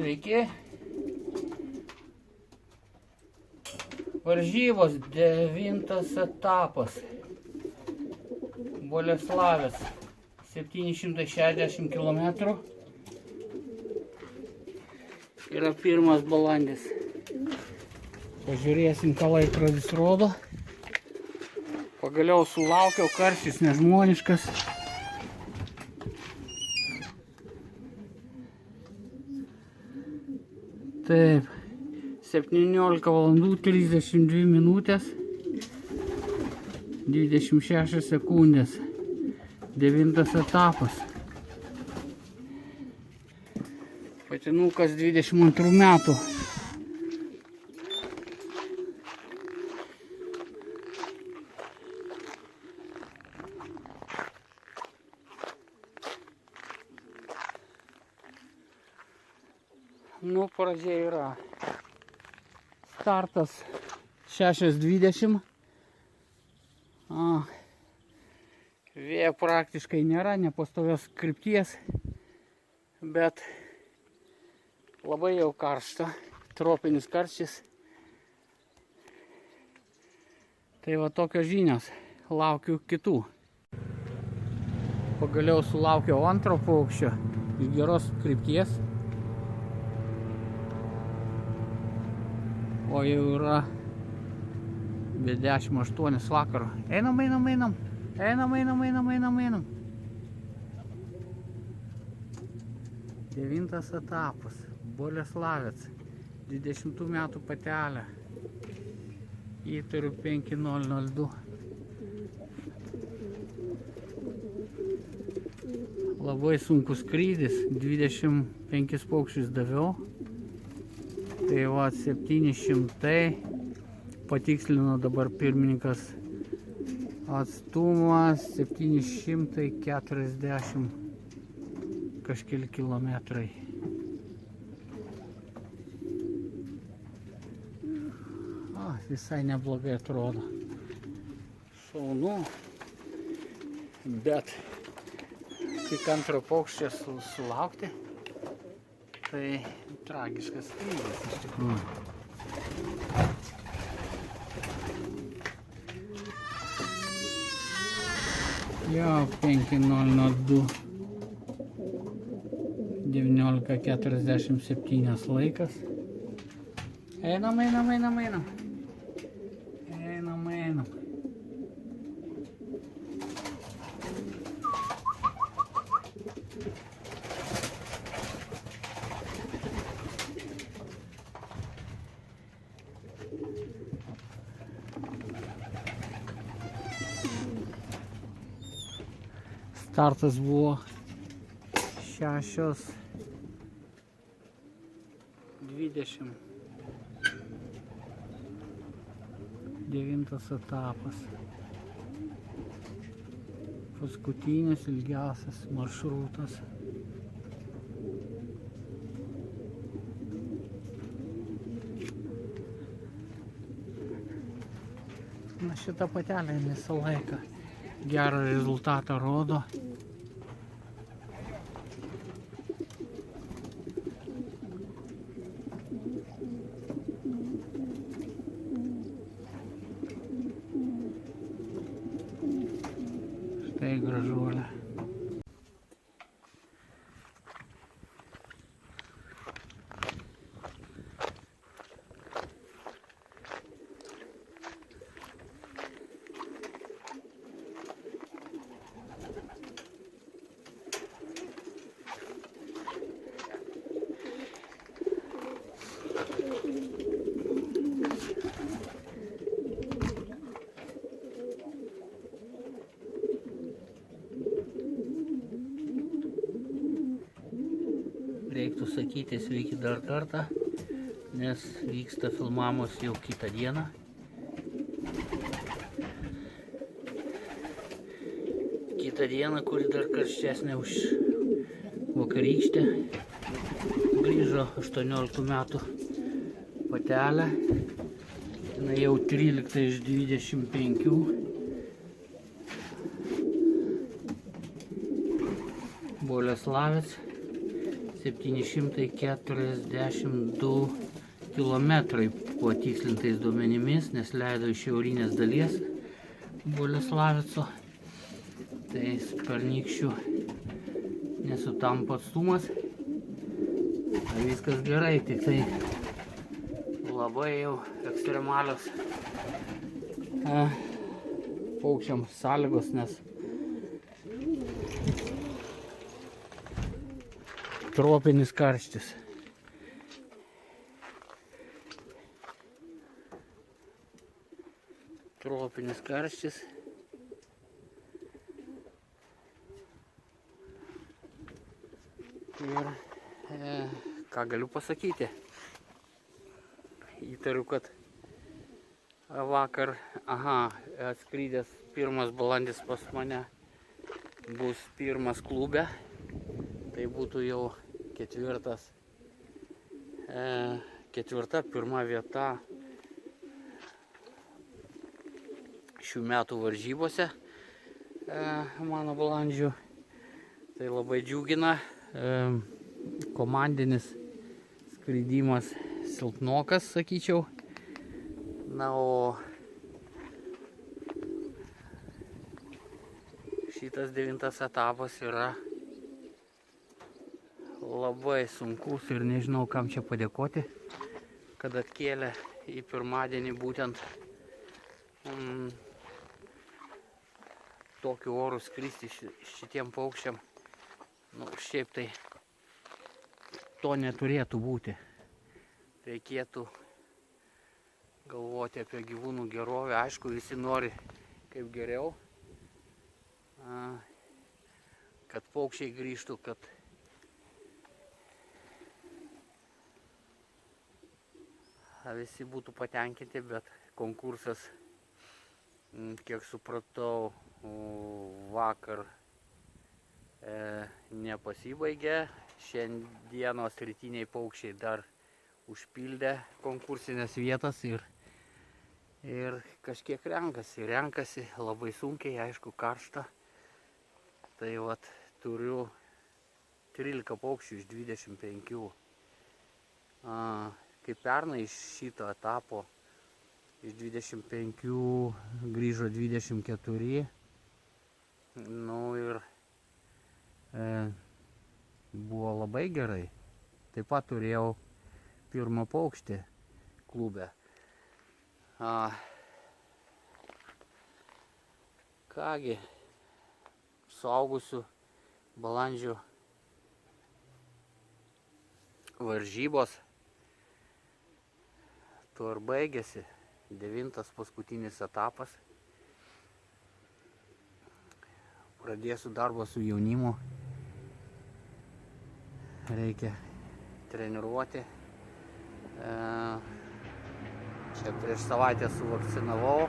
sveiki. Varžybos 9 etapas. Boleslavės 760 km. Yra pirmas balandis. Pažiūrėsim, ką laikrodis rodo. Pagaliau sulaukiau, karštis nežmoniškas. Taip, 17 valandų 32 minutės 26 sekundės. 9 etapas. Patinukas 22 metų. Nu, pradžia yra. Startas 6:20. Vėjo praktiškai nėra, nepastovios krypties, bet labai jau karšta, tropinis karštis. Tai va tokios žinios, laukiu kitų. Pagaliau sulaukiau antro paukščio iš geros krypties. O jau yra 28 vakaro. Einam. Einam. 9 etapas. Boleslavės. 20 metų patelė. Įtariu 5002. Labai sunkus skrydis. 25 paukščius daviau. Tai va 700, patikslino dabar pirmininkas, atstumas 740 kažkeli kilometrai. Visai neblogai atrodo. Šaunu, bet tik antro paukščio sulaukti. Tai tragiškas skrydis iš tikrųjų. Jo, 5002. 19:47 laikas. Einam. Startas buvo 6:20. 9 etapas. Paskutinis ilgiausias maršrutas. Na, šita patelė visą laiką gerą rezultatą rodo. Štai gražuolė. Reiktų sakyti sveiki dar kartą, nes vyksta filmavimas jau kitą dieną. Kitą dieną, kuri dar karštesnė už vakarykštę. Grįžo 18 metų patelė. Jinai jau 13 iš 25. Boleslavės. 742 kilometrai po tikslintais duomenimis, nes leido iš šiaurinės dalies Boleslavico. Tai pernykščių nesutampa atstumas. Viskas gerai, tik tai labai jau ekstremalios paukščiams sąlygos, nes tropinis karštis. Tropinis karštis. Ir ką galiu pasakyti? Įtariu, kad vakar, atskrydęs pirmas balandis pas mane bus pirmas klube. Tai būtų jau ketvirta pirma vieta šių metų varžybose mano balandžių. Tai labai džiugina. Komandinis skridimas silpnokas, sakyčiau. Na, o šitas 9 etapas yra labai sunkus ir nežinau, kam čia padėkoti, kad atkėlė į pirmadienį būtent tokiu oru skristi šitiem paukščiam. Nu, šiaip tai to neturėtų būti. Reikėtų galvoti apie gyvūnų gerovę. Aišku, visi nori kaip geriau, kad paukščiai grįžtų, kad visi būtų patenkinti, bet konkursas, kiek supratau, vakar nepasibaigė. Šiandienos rytiniai paukščiai dar užpildė konkursinės vietas ir kažkiek renkasi labai sunkiai, aišku, karšta. Tai vat turiu 13 paukščių iš 25. Kaip pernai iš šito etapo iš 25 grįžo 24. Nu ir buvo labai gerai. Taip pat turėjau pirmą paukštį klube. Kągi, suaugusių balandžių varžybos tuo ir baigėsi. 9 paskutinis etapas. Pradėsiu darbą su jaunimu. Reikia treniruoti. Čia prieš savaitę suvakcinavau.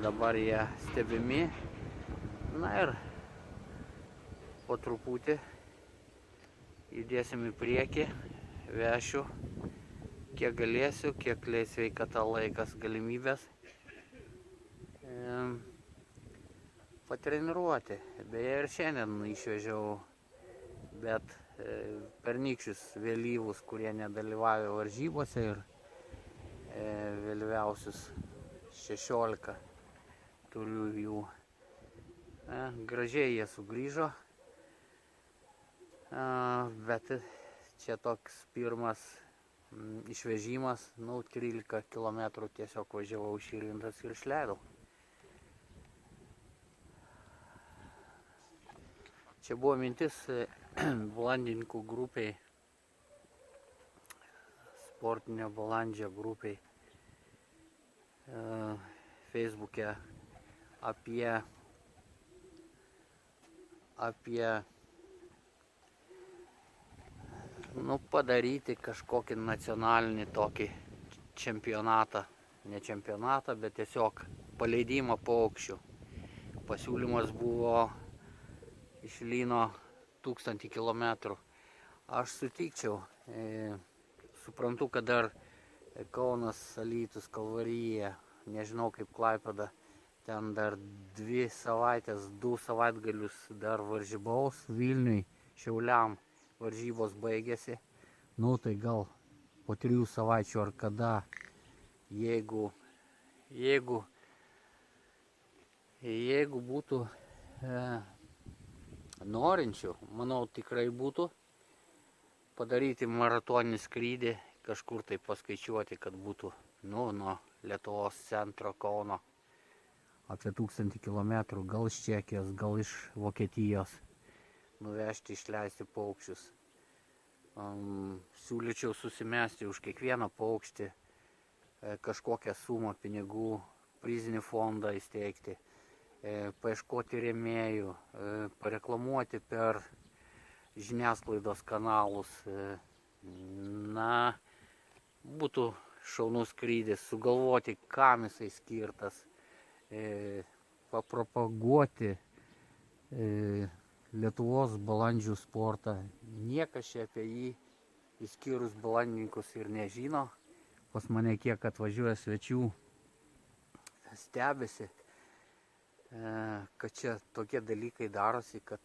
Dabar jie stebimi. Na ir po truputį judėsim į priekį. Vešiu kiek galėsiu, kiek leis sveikata, laikas, galimybės patreniruoti. Beje, ir šiandien išvežiau, bet pernykščius vėlyvus, kurie nedalyvavė varžybose, ir vėlyviausius 16 turiu jų. Gražiai jie sugrįžo, bet čia toks pirmas išvežimas, 13 km tiesiog važiavau širvintas ir išleidau. Čia buvo mintis balandininkų grupiai, sportinio balandžio grupiai Facebook'e apie padaryti kažkokį nacionalinį tokį čempionatą, ne čempionatą, bet tiesiog paleidimą paukščių. Pasiūlymas buvo iš lyno 1000 kilometrų. Aš sutikčiau, suprantu, kad dar Kaunas, Alytus, Kalvarija, nežinau kaip Klaipėda, ten dar 2 savaitės, 2 savaitgalius dar varžybaus Vilniui, Šiauliam. varžybos baigėsi. Nu, tai gal po 3 savaičių ar kada, jeigu būtų norinčių, manau, tikrai būtų padaryti maratoninį skrydį, kažkur tai paskaičiuoti, kad būtų nuo Lietuvos centro Kauno apie 1000 km, gal iš Čekijos, gal iš Vokietijos, nuvežti, išleisti paukščius. Siūlyčiau susimesti už kiekvieną paukštį kažkokią sumą pinigų, prizinį fondą įsteigti, paieškoti rėmėjų, pareklamuoti per žiniasklaidos kanalus. Na, būtų šaunus skrydis, sugalvoti, kam jisai skirtas, papropaguoti Lietuvos balandžių sportą. Niekas čia apie jį, išskyrus balandininkus, ir nežino. Pas mane kiek atvažiuoja svečių, stebisi, kad čia tokie dalykai darosi, kad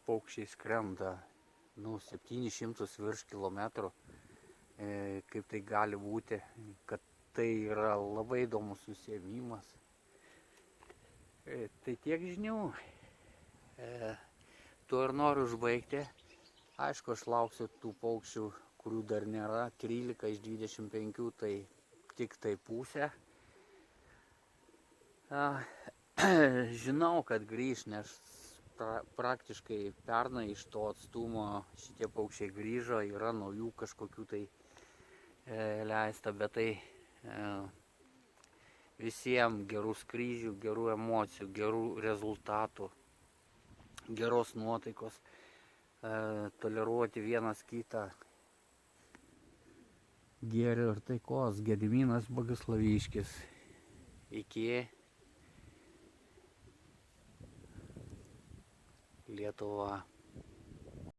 paukščiai skrenda 700 virš kilometrų. Kaip tai gali būti, kad tai yra labai įdomus užsiėmimas. Tai tiek žinių. Tuo ir noriu užbaigti. Aišku, aš lauksiu tų paukščių, kurių dar nėra. 13 iš 25, tai tik tai pusė. Žinau, kad grįž, nes praktiškai pernai iš to atstumo šitie paukščiai grįžo, yra naujų kažkokių tai leista, bet tai visiems gerų skrydžių, gerų emocijų, gerų rezultatų, geros nuotaikos, toleruoti vienas kitą, gėrio ir taikos. Gediminas Boguslaviškis. Iki. Lietuva.